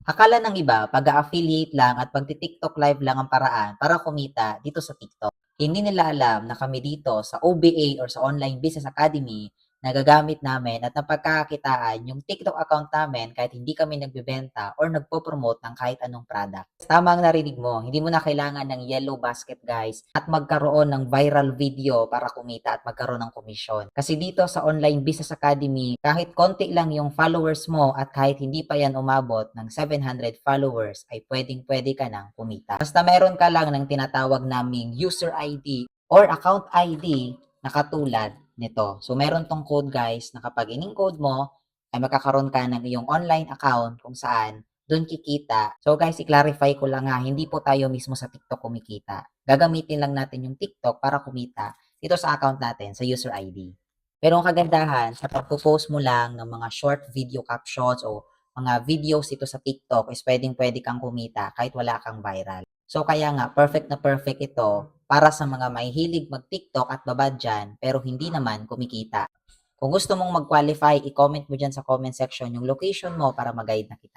Akala ng iba, pag-a-affiliate lang at pagti-TikTok live lang ang paraan para kumita dito sa TikTok. Hindi nila alam na kami dito sa OBA or sa Online Business Academy, nagagamit namin at napagkakakitaan yung TikTok account namin kahit hindi kami nagbebenta or nagpo-promote ng kahit anong product. Tama ang narinig mo, hindi mo na kailangan ng yellow basket guys at magkaroon ng viral video para kumita at magkaroon ng komisyon. Kasi dito sa Online Business Academy, kahit konti lang yung followers mo at kahit hindi pa yan umabot ng 700 followers ay pwedeng-pwede ka nang kumita. Basta meron ka lang ng tinatawag naming user ID or account ID na katulad nito. So meron tong code guys na kapag in-encode mo ay magkakaroon ka ng iyong online account kung saan doon kikita. So guys, i-clarify ko lang ha, hindi po tayo mismo sa TikTok kumikita. Gagamitin lang natin yung TikTok para kumita dito sa account natin sa user ID. Pero ang kagandahan sa pagpo-post mo lang ng mga short video captions o mga videos dito sa TikTok is pwedeng-pwede kang kumita kahit wala kang viral. So kaya nga, perfect na perfect ito para sa mga mahihilig mag-TikTok at babad dyan pero hindi naman kumikita. Kung gusto mong mag-qualify, i-comment mo dyan sa comment section yung location mo para mag-guide na kita.